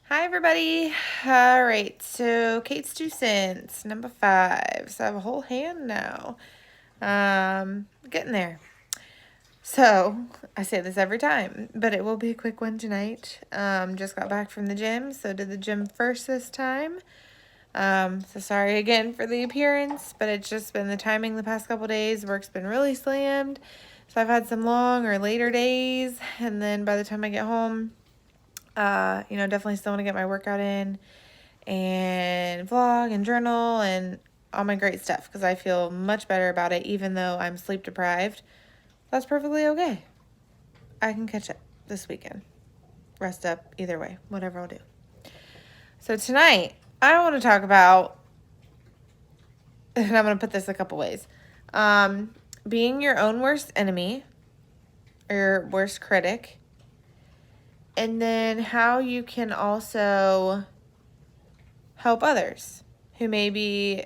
Hi, everybody. All right, so Kate's 2 cents, number 5. So I have a whole hand now. Getting there. So I say this every time, but it will be a quick one tonight. Just got back from the gym, so did the gym first this time. So sorry again for the appearance, but it's just been the timing the past couple days. Work's been really slammed, so I've had some long or later days, and then by the time I get home, definitely still want to get my workout in and vlog and journal and all my great stuff because I feel much better about it even though I'm sleep deprived. That's perfectly okay. I can catch up this weekend. Rest up either way, whatever I'll do. So tonight, I want to talk about, and I'm going to put this a couple ways, being your own worst enemy or your worst critic, and then how you can also help others who may be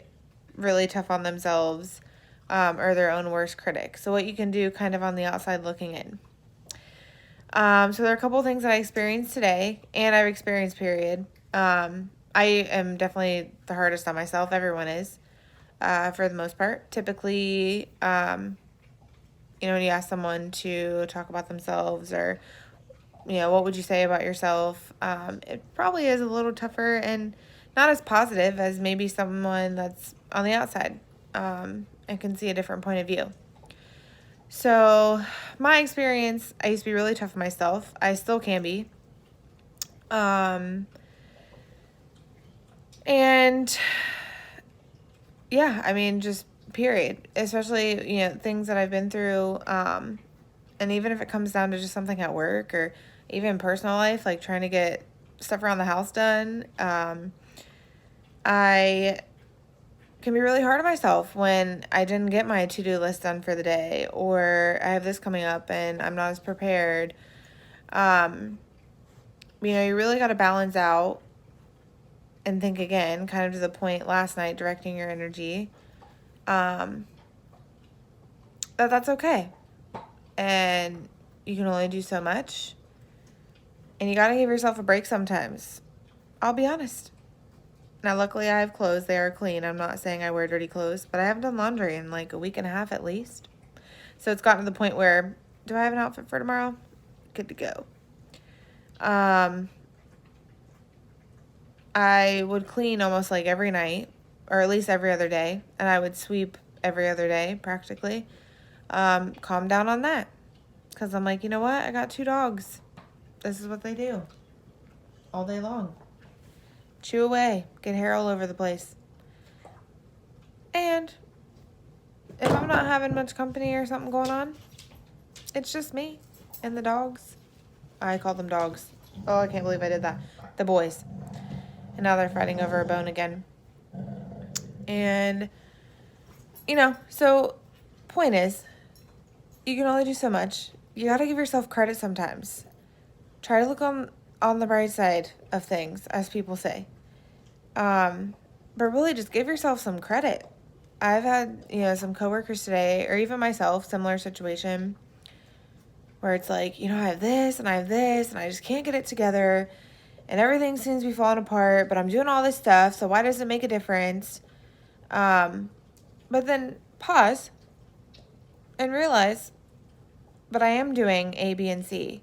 really tough on themselves or their own worst critic. So what you can do kind of on the outside looking in. So there are a couple of things that I experienced today and I've experienced period. I am definitely the hardest on myself. Everyone is for the most part. Typically, when you ask someone to talk about themselves or, what would you say about yourself? It probably is a little tougher and not as positive as maybe someone that's on the outside and can see a different point of view. So my experience, I used to be really tough on myself. I still can be. And yeah, I mean, just period. Especially, things that I've been through. And even if it comes down to just something at work or even personal life, like trying to get stuff around the house done, I can be really hard on myself when I didn't get my to-do list done for the day or I have this coming up and I'm not as prepared. You really got to balance out and think again, kind of to the point last night, directing your energy, that's okay. And you can only do so much. And you got to give yourself a break sometimes. I'll be honest. Now, luckily, I have clothes. They are clean. I'm not saying I wear dirty clothes, but I haven't done laundry in like a week and a half at least. So it's gotten to the point where, do I have an outfit for tomorrow? Good to go. I would clean almost like every night, or at least every other day, and I would sweep every other day practically. Calm down on that, because I'm like, you know what? I got 2 dogs. This is what they do all day long. Chew away, get hair all over the place. And if I'm not having much company or something going on, it's just me and the dogs. I call them dogs. Oh, I can't believe I did that. The boys. And now they're fighting over a bone again. And, so point is, you can only do so much. You got to give yourself credit sometimes. Try to look on the bright side of things, as people say. But really just give yourself some credit. I've had, some coworkers today, or even myself, similar situation, where it's like, I have this, and I have this, and I just can't get it together, and everything seems to be falling apart, but I'm doing all this stuff, so why does it make a difference? But then pause and realize, but I am doing A, B, and C.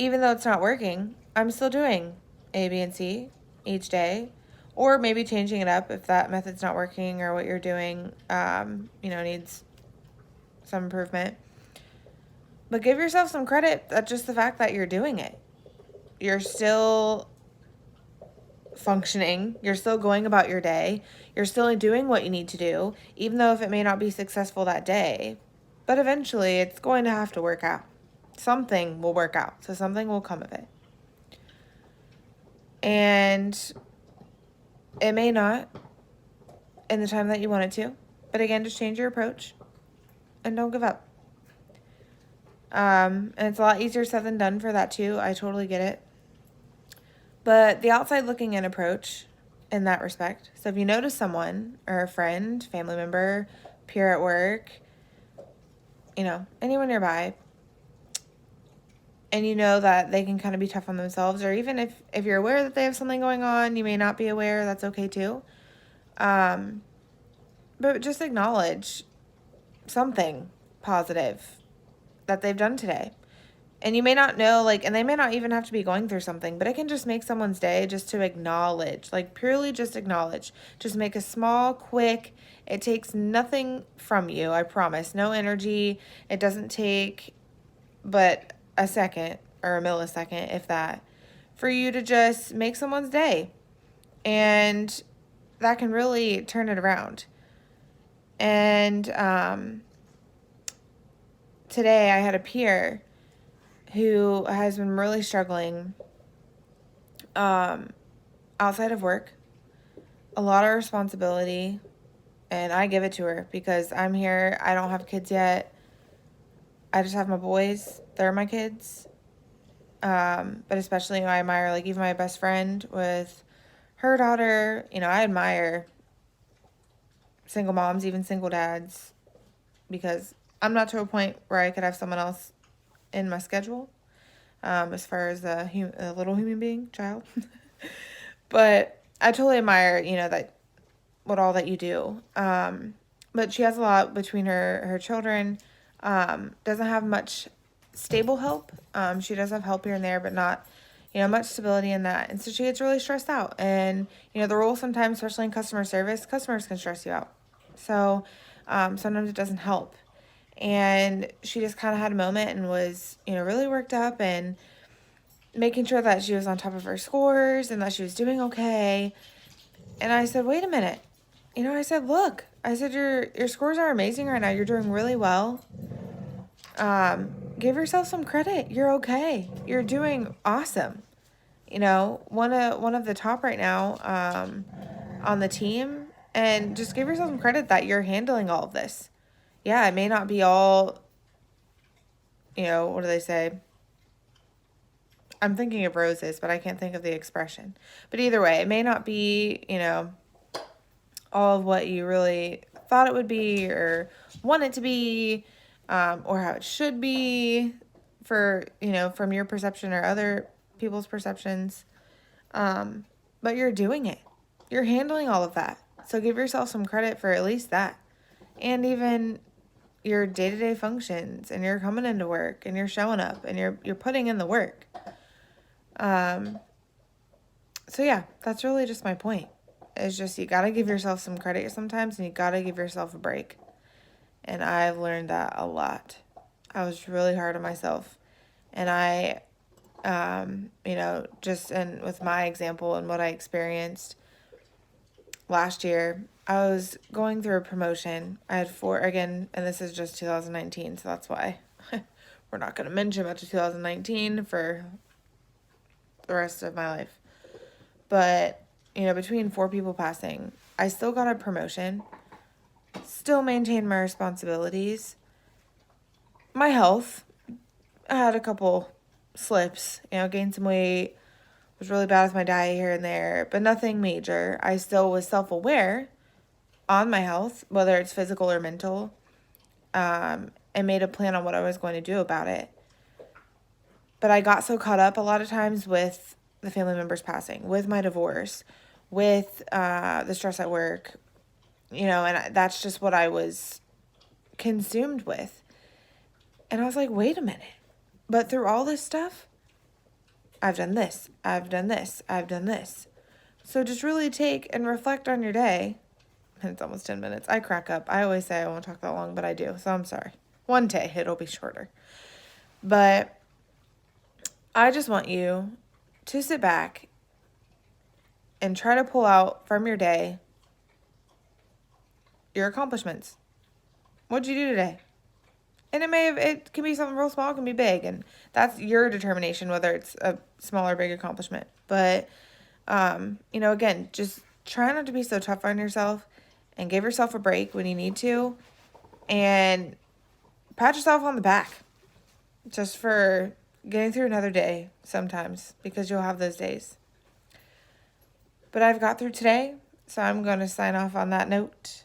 Even though it's not working, I'm still doing A, B, and C each day. Or maybe changing it up if that method's not working or what you're doing, needs some improvement. But give yourself some credit at just the fact that you're doing it. You're still functioning. You're still going about your day. You're still doing what you need to do, even though if it may not be successful that day. But eventually, it's going to have to work out. Something will work out. So something will come of it. And it may not in the time that you want it to. But again, just change your approach and don't give up. And it's a lot easier said than done for that too. I totally get it. But the outside looking in approach in that respect. So if you notice someone or a friend, family member, peer at work, anyone nearby, and you know that they can kind of be tough on themselves, or even if you're aware that they have something going on, you may not be aware, that's okay too. Um, but just acknowledge something positive that they've done today. And you may not know, like, and they may not even have to be going through something, but it can just make someone's day just to acknowledge, like, purely just acknowledge. Just make a small, quick, it takes nothing from you, I promise. No energy. It doesn't take but a second or a millisecond, if that, for you to just make someone's day. And that can really turn it around. And today I had a peer who has been really struggling outside of work, a lot of responsibility, and I give it to her because I'm here. I don't have kids yet. I just have my boys. They're my kids. But especially, I admire, like, even my best friend with her daughter. I admire single moms, even single dads, because I'm not to a point where I could have someone else in my schedule, as far as a little human being, child. But I totally admire, that what all that you do. But she has a lot between her children. Doesn't have much stable help. She does have help here and there, but not, much stability in that. And so she gets really stressed out. And, the role sometimes, especially in customer service, customers can stress you out. So sometimes it doesn't help. And she just kind of had a moment and was, really worked up and making sure that she was on top of her scores and that she was doing okay. And I said, wait a minute. I said, look, I said, your scores are amazing right now. You're doing really well. Give yourself some credit. You're okay. You're doing awesome. One of the top right now, on the team, and just give yourself some credit that you're handling all of this. Yeah, it may not be all, what do they say? I'm thinking of roses, but I can't think of the expression. But either way, it may not be, all of what you really thought it would be or want it to be, or how it should be for, from your perception or other people's perceptions. But you're doing it. You're handling all of that. So give yourself some credit for at least that. And even your day-to-day functions, and you're coming into work and you're showing up and you're putting in the work. So yeah, that's really just my point. It's just, you got to give yourself some credit sometimes, and you got to give yourself a break. And I've learned that a lot. I was really hard on myself. And I, just with my example and what I experienced last year, I was going through a promotion. I had 4, again, and this is just 2019, so that's why we're not going to mention much of 2019 for the rest of my life. But, between 4 people passing, I still got a promotion, still maintained my responsibilities. My health, I had a couple slips, gained some weight, was really bad with my diet here and there, but nothing major. I still was self-aware on my health, whether it's physical or mental, and made a plan on what I was going to do about it. But I got so caught up a lot of times with the family members passing, with my divorce, with the stress at work, and that's just what I was consumed with. And I was like, wait a minute. But through all this stuff, I've done this, I've done this, I've done this. So just really take and reflect on your day. And it's almost 10 minutes. I crack up. I always say I won't talk that long, but I do. So I'm sorry. One day it'll be shorter. But I just want you to sit back and try to pull out from your day your accomplishments. What'd you do today? And it can be something real small, it can be big, and that's your determination whether it's a small or big accomplishment. But, again, just try not to be so tough on yourself, and give yourself a break when you need to, and pat yourself on the back just for getting through another day sometimes, because you'll have those days. But I've got through today, so I'm going to sign off on that note.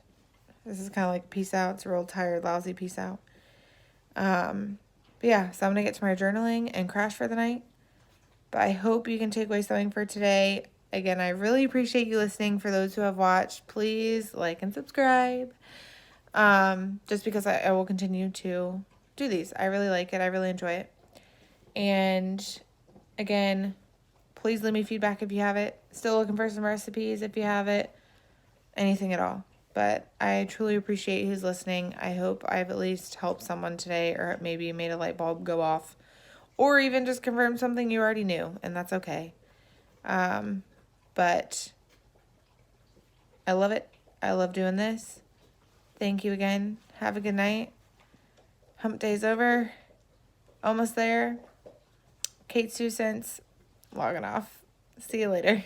This is kind of like peace out. It's a real tired, lousy peace out. But But yeah, so I'm going to get to my journaling and crash for the night. But I hope you can take away something for today. Again, I really appreciate you listening. For those who have watched, please like and subscribe. Just because I will continue to do these. I really like it. I really enjoy it. And again, please leave me feedback if you have it. Still looking for some recipes if you have it. Anything at all. But I truly appreciate who's listening. I hope I've at least helped someone today, or maybe made a light bulb go off, or even just confirmed something you already knew, and that's okay. But I love it. I love doing this. Thank you again. Have a good night. Hump day's over. Almost there. Kait's 2 cents. Logging off. See you later.